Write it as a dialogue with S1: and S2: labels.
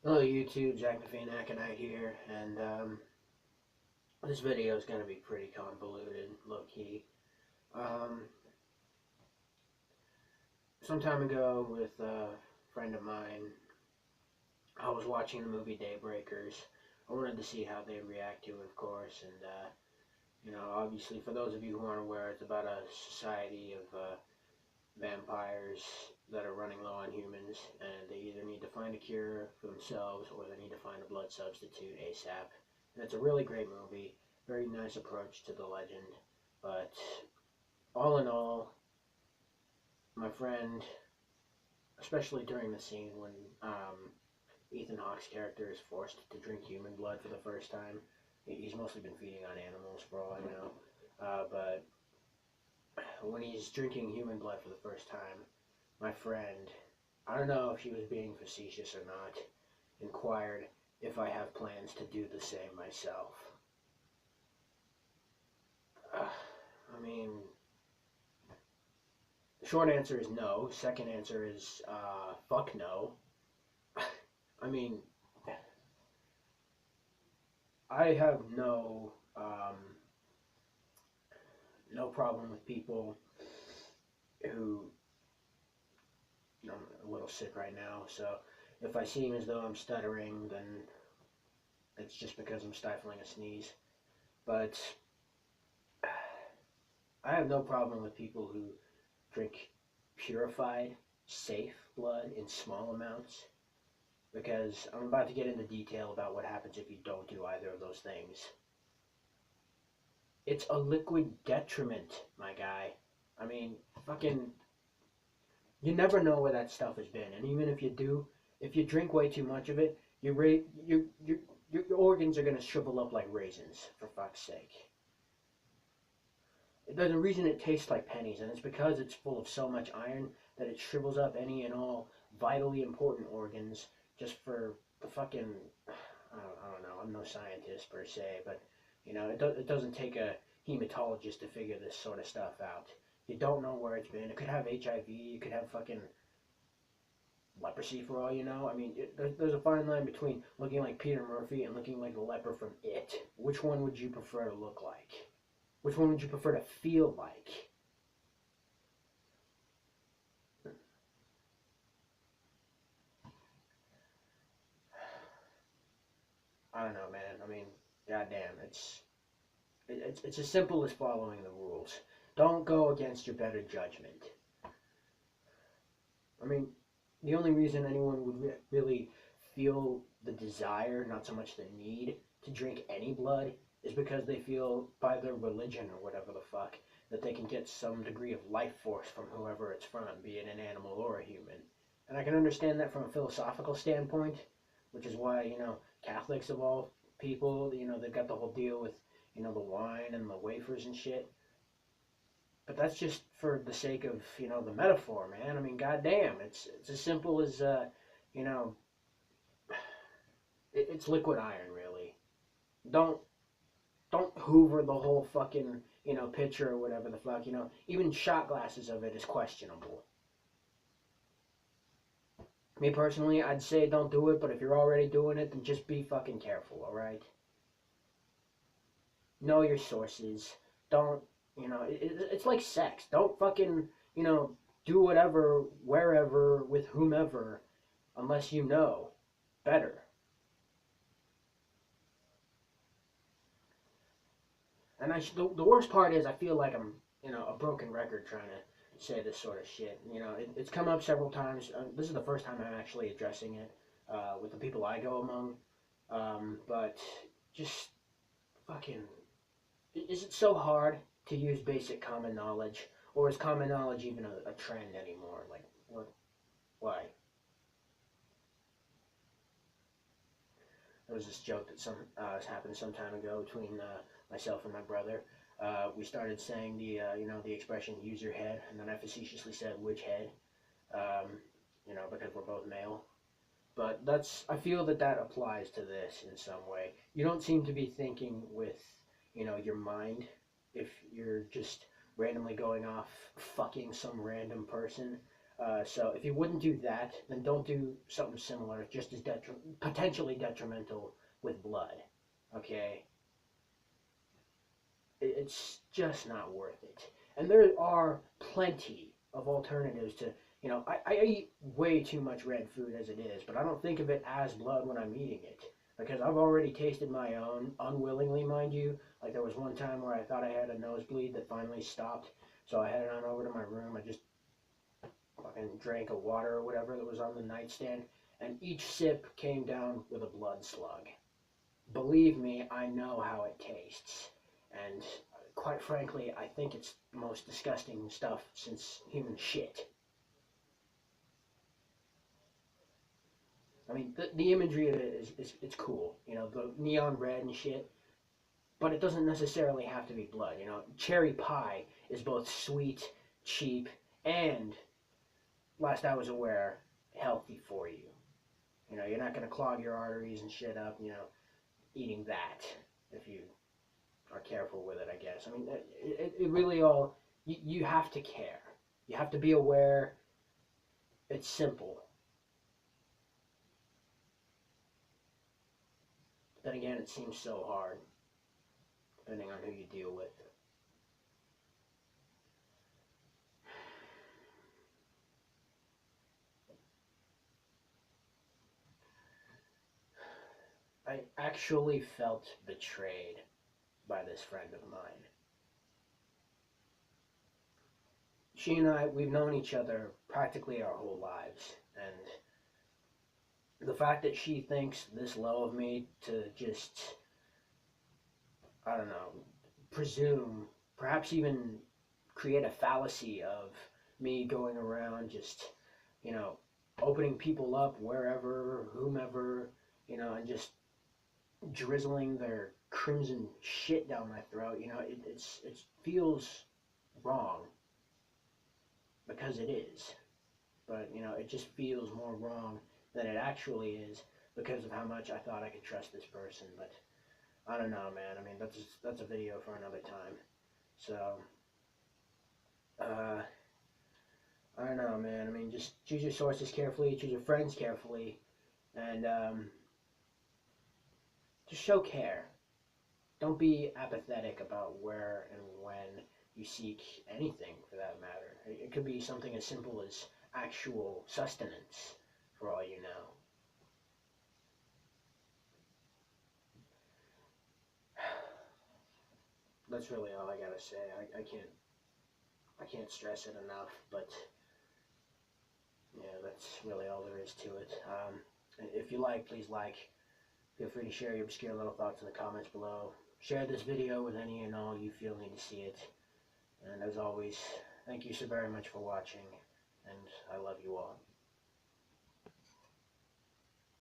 S1: Hello YouTube, Jack the Fiend Aconite here, and this video is going to be pretty convoluted, low-key. Um, some time ago with a friend of mine, I was watching the movie Daybreakers. I wanted to see how they react to it, of course, and, obviously for those of you who aren't aware, it's about a society of vampires that are running low on humans, and they either need to find a cure for themselves or they need to find a blood substitute ASAP. And it's a really great movie, very nice approach to the legend. But all in all, my friend, especially during the scene when Ethan Hawke's character is forced to drink human blood for the first time, he's mostly been feeding on animals for all I know. But when he's drinking human blood for the first time, my friend, I don't know if she was being facetious or not, inquired if I have plans to do the same myself. I mean, the short answer is no. Second answer is fuck no. I mean, I have no problem with people who, I'm a little sick right now, so if I seem as though I'm stuttering, then it's just because I'm stifling a sneeze. But I have no problem with people who drink purified, safe blood in small amounts, because I'm about to get into detail about what happens if you don't do either of those things. It's a liquid detriment, my guy. I mean, fucking, you never know where that stuff has been, and even if you do, if you drink way too much of it, your organs are gonna shrivel up like raisins. For fuck's sake. There's a reason it tastes like pennies, and it's because it's full of so much iron that it shrivels up any and all vitally important organs just for the fucking. I don't know. I'm no scientist per se, but it doesn't take a hematologist to figure this sort of stuff out. You don't know where it's been. It could have HIV. You could have fucking leprosy for all you know. I mean, there's a fine line between looking like Peter Murphy and looking like the leper from It. Which one would you prefer to look like? Which one would you prefer to feel like? I don't know, man. I mean, goddamn, it's as simple as following the rules. Don't go against your better judgment. I mean, the only reason anyone would really feel the desire, not so much the need, to drink any blood is because they feel by their religion or whatever the fuck that they can get some degree of life force from whoever it's from, be it an animal or a human. And I can understand that from a philosophical standpoint, which is why, Catholics of all people, they've got the whole deal with, the wine and the wafers and shit. But that's just for the sake of, the metaphor, man. I mean, goddamn, it's as simple as, you know, it's liquid iron, really. Don't don't hoover the whole fucking, pitcher or whatever the fuck, even shot glasses of it is questionable. Me personally, I'd say don't do it, but if you're already doing it, then just be fucking careful, alright? Know your sources. Don't, it's like sex. Don't fucking, do whatever, wherever, with whomever, unless you know better. And the worst part is I feel like I'm, a broken record trying to say this sort of shit. It's come up several times. This is the first time I'm actually addressing it with the people I go among. But just fucking, is it so hard to use basic common knowledge, or is common knowledge even a trend anymore? Like, what? Why? There was this joke that happened some time ago between myself and my brother. We started saying the expression "use your head," and then I facetiously said "which head," um, because we're both male. But I feel that applies to this in some way. You don't seem to be thinking with your mind if you're just randomly going off fucking some random person. So if you wouldn't do that, then don't do something similar, just as potentially detrimental with blood. Okay, it's just not worth it. And there are plenty of alternatives to, I eat way too much red food as it is, but I don't think of it as blood when I'm eating it. Because I've already tasted my own, unwillingly, mind you. Like there was one time where I thought I had a nosebleed that finally stopped, so I headed on over to my room. I just fucking drank a water or whatever that was on the nightstand, and each sip came down with a blood slug. Believe me, I know how it tastes. And quite frankly, I think it's the most disgusting stuff since human shit. I mean, the imagery of it is it's cool. The neon red and shit. But it doesn't necessarily have to be blood. Cherry pie is both sweet, cheap, and, last I was aware, healthy for you. You're not going to clog your arteries and shit up, eating that, if you are careful with it, I guess. I mean, it really all, you have to care. You have to be aware. It's simple. Then again, it seems so hard, depending on who you deal with. I actually felt betrayed by this friend of mine. She and I, we've known each other practically our whole lives, and the fact that she thinks this low of me to just, I don't know, presume, perhaps even create a fallacy of me going around just, you know, opening people up wherever, whomever, and just drizzling their crimson shit down my throat. It feels wrong because it is, but it just feels more wrong than it actually is because of how much I thought I could trust this person. But I don't know, man. I mean, that's a video for another time. So, uh, I don't know, man. I mean, just choose your sources carefully, choose your friends carefully, and just show care. Don't be apathetic about where and when you seek anything, for that matter. It could be something as simple as actual sustenance, for all you know. That's really all I gotta say. I can't stress it enough, but yeah, that's really all there is to it. If you like, please like. Feel free to share your obscure little thoughts in the comments below. Share this video with any and all you feel need to see it. And as always, thank you so very much for watching, and I love you all.